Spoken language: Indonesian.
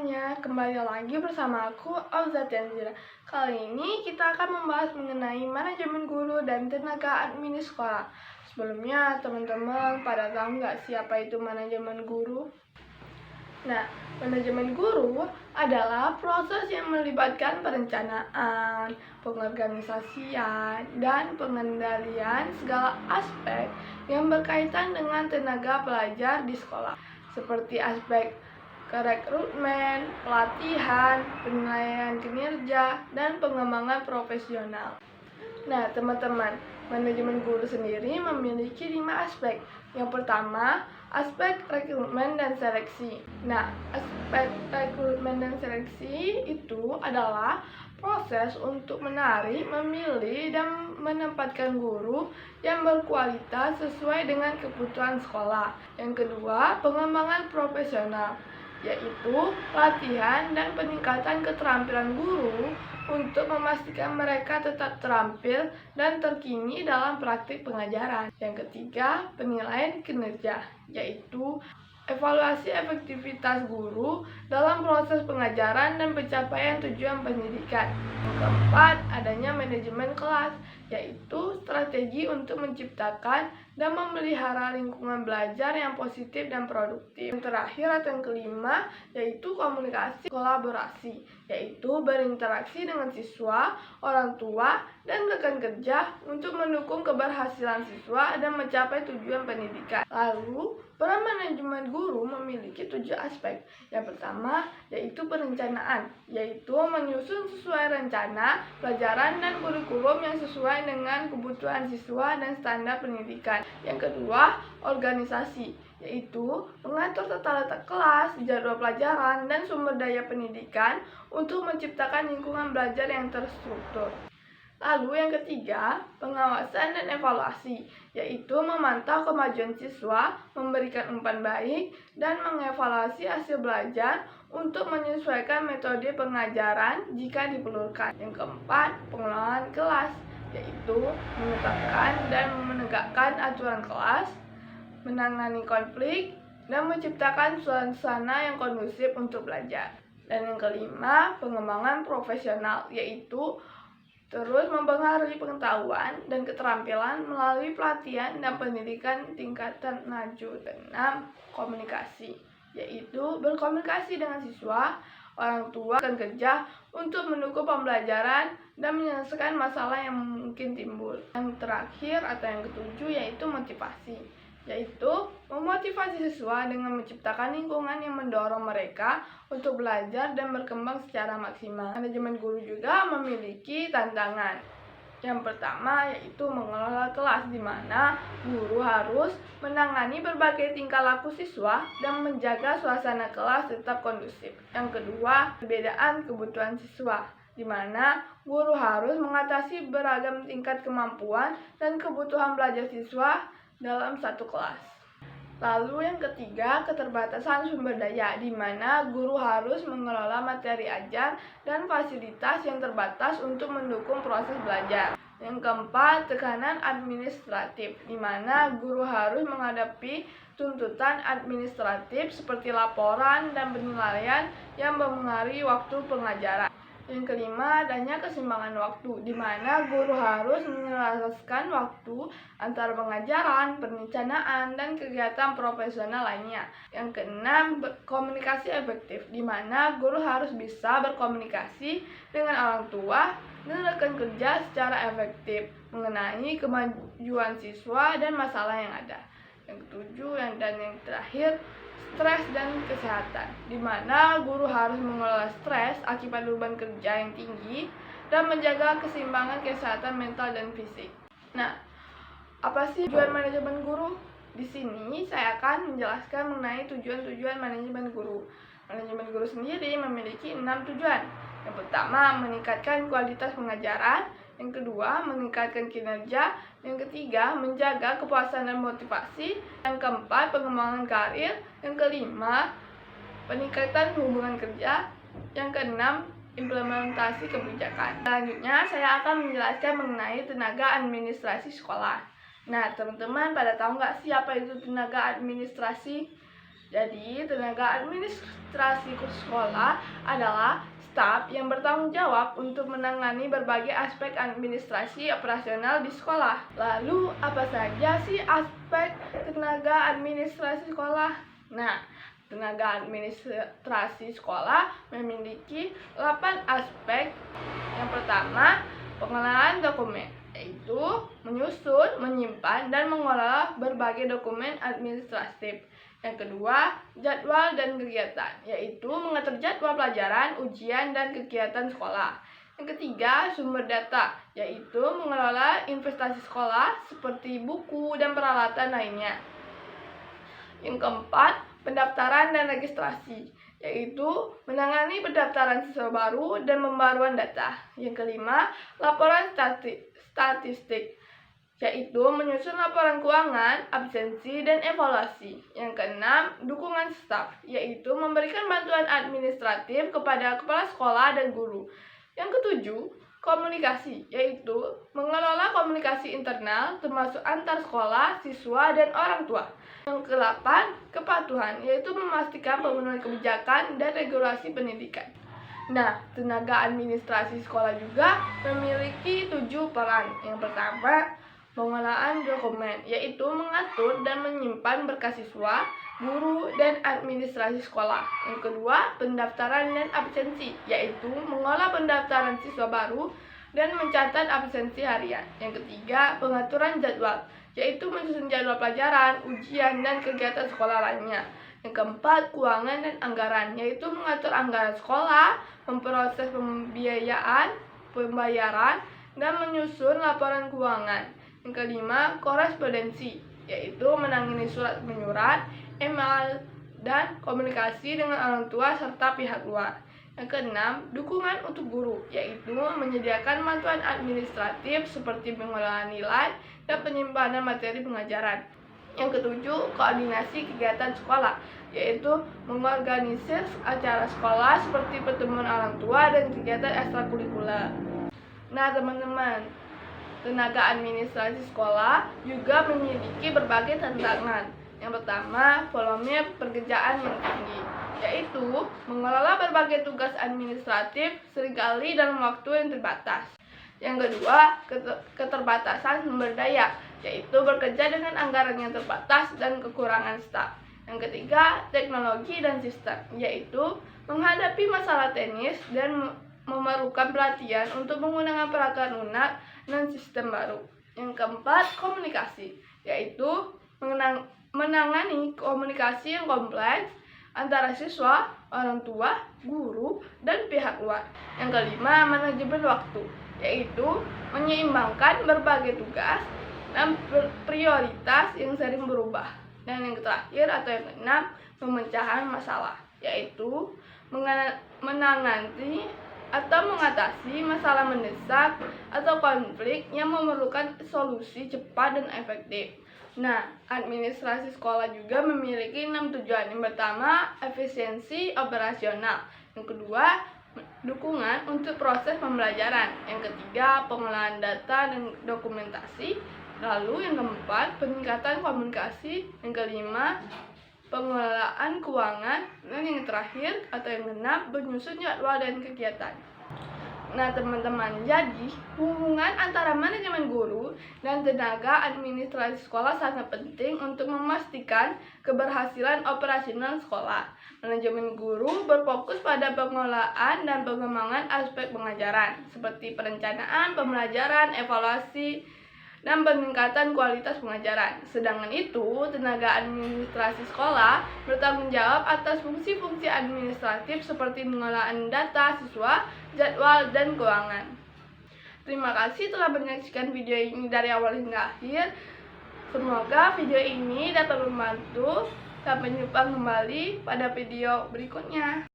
semuanya, kembali lagi bersama aku, Auzat Yanzira. Kali ini kita akan membahas mengenai manajemen guru dan tenaga admin sekolah. Sebelumnya, teman-teman pada tahu nggak siapa itu manajemen guru? Nah, manajemen guru adalah proses yang melibatkan perencanaan, pengorganisasian, dan pengendalian segala aspek yang berkaitan dengan tenaga pelajar di sekolah, seperti aspek rekrutmen, pelatihan, penilaian kinerja, dan pengembangan profesional. Nah, teman-teman, manajemen guru sendiri memiliki 5 aspek. Yang pertama, aspek rekrutmen dan seleksi. Nah, aspek rekrutmen dan seleksi itu adalah proses untuk menarik, memilih, dan menempatkan guru yang berkualitas sesuai dengan kebutuhan sekolah. Yang kedua, pengembangan profesional, yaitu latihan dan peningkatan keterampilan guru untuk memastikan mereka tetap terampil dan terkini dalam praktik pengajaran. Yang ketiga, penilaian kinerja, yaitu evaluasi efektivitas guru dalam proses pengajaran dan pencapaian tujuan pendidikan. Yang keempat, adanya manajemen kelas, yaitu strategi untuk menciptakan dan memelihara lingkungan belajar yang positif dan produktif. Yang terakhir atau yang kelima, yaitu komunikasi kolaborasi, yaitu berinteraksi dengan siswa, orang tua, dan rekan kerja untuk mendukung keberhasilan siswa dan mencapai tujuan pendidikan. Lalu, peran manajemen guru memiliki 7 aspek. Yang pertama, yaitu perencanaan, yaitu menyusun sesuai rencana pelajaran dan kurikulum yang sesuai dengan kebutuhan siswa dan standar pendidikan. Yang kedua, organisasi, yaitu mengatur tata letak kelas, jadwal pelajaran, dan sumber daya pendidikan untuk menciptakan lingkungan belajar yang terstruktur. Lalu yang ketiga, pengawasan dan evaluasi, yaitu memantau kemajuan siswa, memberikan umpan baik, dan mengevaluasi hasil belajar untuk menyesuaikan metode pengajaran jika diperlukan. Yang keempat, pengelolaan kelas, yaitu menetapkan dan menegakkan aturan kelas, menangani konflik, dan menciptakan suasana yang kondusif untuk belajar. Dan yang kelima, pengembangan profesional, yaitu terus mempengaruhi pengetahuan dan keterampilan melalui pelatihan dan pendidikan tingkatan lanjut. 6. Komunikasi, yaitu berkomunikasi dengan siswa, orang tua, dan kerja untuk mendukung pembelajaran dan menyelesaikan masalah yang mungkin timbul. Yang terakhir atau yang ketujuh yaitu motivasi, yaitu memotivasi siswa dengan menciptakan lingkungan yang mendorong mereka untuk belajar dan berkembang secara maksimal. Manajemen guru juga memiliki tantangan. Yang pertama yaitu mengelola kelas, di mana guru harus menangani berbagai tingkah laku siswa dan menjaga suasana kelas tetap kondusif. Yang kedua, perbedaan kebutuhan siswa, di mana guru harus mengatasi beragam tingkat kemampuan dan kebutuhan belajar siswa dalam satu kelas. Lalu yang ketiga, keterbatasan sumber daya, di mana guru harus mengelola materi ajar dan fasilitas yang terbatas untuk mendukung proses belajar. Yang keempat, tekanan administratif, di mana guru harus menghadapi tuntutan administratif seperti laporan dan penilaian yang mempengaruhi waktu pengajaran. Yang kelima, adanya keseimbangan waktu, di mana guru harus menyelaraskan waktu antara pengajaran, perencanaan, dan kegiatan profesional lainnya. Yang keenam, komunikasi efektif, di mana guru harus bisa berkomunikasi dengan orang tua dan rekan kerja secara efektif mengenai kemajuan siswa dan masalah yang ada. Yang ketujuh dan yang terakhir, stres dan kesehatan, di mana guru harus mengelola stres akibat beban kerja yang tinggi dan menjaga keseimbangan kesehatan mental dan fisik. Nah, apa sih tujuan manajemen guru? Di sini saya akan menjelaskan mengenai tujuan-tujuan manajemen guru. Manajemen guru sendiri memiliki 6 tujuan. Yang pertama, meningkatkan kualitas pengajaran. Yang kedua, meningkatkan kinerja. Yang ketiga, menjaga kepuasan dan motivasi. Yang keempat, pengembangan karir. Yang kelima, peningkatan hubungan kerja. Yang keenam, implementasi kebijakan. Selanjutnya, saya akan menjelaskan mengenai tenaga administrasi sekolah. Nah, teman-teman pada tahu nggak siapa itu tenaga administrasi? Jadi, tenaga administrasi sekolah adalah staf yang bertanggung jawab untuk menangani berbagai aspek administrasi operasional di sekolah. Lalu, apa saja sih aspek tenaga administrasi sekolah? Nah, tenaga administrasi sekolah memiliki 8 aspek. Yang pertama, pengelolaan dokumen, yaitu menyusun, menyimpan, dan mengelola berbagai dokumen administratif. Yang kedua, jadwal dan kegiatan, yaitu mengatur jadwal pelajaran, ujian, dan kegiatan sekolah. Yang ketiga, sumber data, yaitu mengelola investasi sekolah seperti buku dan peralatan lainnya. Yang keempat, pendaftaran dan registrasi, yaitu menangani pendaftaran siswa baru dan pembaruan data. Yang kelima, laporan statistik, yaitu menyusun laporan keuangan, absensi, dan evaluasi. Yang keenam, dukungan staf, yaitu memberikan bantuan administratif kepada kepala sekolah dan guru. Yang ketujuh, komunikasi, yaitu mengelola komunikasi internal termasuk antar sekolah, siswa, dan orang tua. Yang kedelapan, kepatuhan, yaitu memastikan pemenuhan kebijakan dan regulasi pendidikan. Nah, tenaga administrasi sekolah juga memiliki 7 peran. Yang pertama, pengelolaan dokumen, yaitu mengatur dan menyimpan berkas siswa, guru, dan administrasi sekolah. Yang kedua, pendaftaran dan absensi, yaitu mengolah pendaftaran siswa baru dan mencatat absensi harian. Yang ketiga, pengaturan jadwal, yaitu menyusun jadwal pelajaran, ujian, dan kegiatan sekolah lainnya. Yang keempat, keuangan dan anggaran, yaitu mengatur anggaran sekolah, memproses pembayaran, dan menyusun laporan keuangan. Yang kelima, korespondensi, yaitu menangani surat menyurat, email, dan komunikasi dengan orang tua serta pihak luar. Yang keenam, dukungan untuk guru, yaitu menyediakan bantuan administratif seperti pengelolaan nilai dan penyimpanan materi pengajaran. Yang ketujuh, koordinasi kegiatan sekolah, yaitu mengorganisir acara sekolah seperti pertemuan orang tua dan kegiatan ekstrakurikuler. Nah, teman-teman, tenaga administrasi sekolah juga memiliki berbagai tantangan. Yang pertama, volume pekerjaan yang tinggi, yaitu mengelola berbagai tugas administratif seringkali dalam waktu yang terbatas. Yang kedua, keterbatasan sumber daya, yaitu bekerja dengan anggaran yang terbatas dan kekurangan staf. Yang ketiga, teknologi dan sistem, yaitu menghadapi masalah teknis dan memerlukan pelatihan untuk menggunakan perangkat lunak dan sistem baru. Yang keempat, komunikasi, yaitu menangani komunikasi yang kompleks antara siswa, orang tua, guru, dan pihak luar. Yang kelima, manajemen waktu, yaitu menyeimbangkan berbagai tugas dan prioritas yang sering berubah. Dan yang terakhir atau yang keenam, pemecahan masalah, yaitu menangani atau mengatasi masalah mendesak atau konflik yang memerlukan solusi cepat dan efektif. Nah, administrasi sekolah juga memiliki 6 tujuan. Yang pertama, efisiensi operasional. Yang kedua, dukungan untuk proses pembelajaran. Yang ketiga, pengolahan data dan dokumentasi. Lalu yang keempat, peningkatan komunikasi. Yang kelima, pengelolaan keuangan. Dan yang terakhir atau yang keenam, menyusun jadwal dan kegiatan. Nah, teman-teman, jadi hubungan antara manajemen guru dan tenaga administrasi sekolah sangat penting untuk memastikan keberhasilan operasional sekolah. Manajemen guru berfokus pada pengelolaan dan pengembangan aspek pengajaran, seperti perencanaan, pembelajaran, evaluasi, dan peningkatan kualitas pengajaran. Sedangkan itu, tenaga administrasi sekolah bertanggung jawab atas fungsi-fungsi administratif seperti pengelolaan data siswa, jadwal, dan keuangan. Terima kasih telah menyaksikan video ini dari awal hingga akhir. Semoga video ini dapat membantu. Sampai jumpa kembali pada video berikutnya.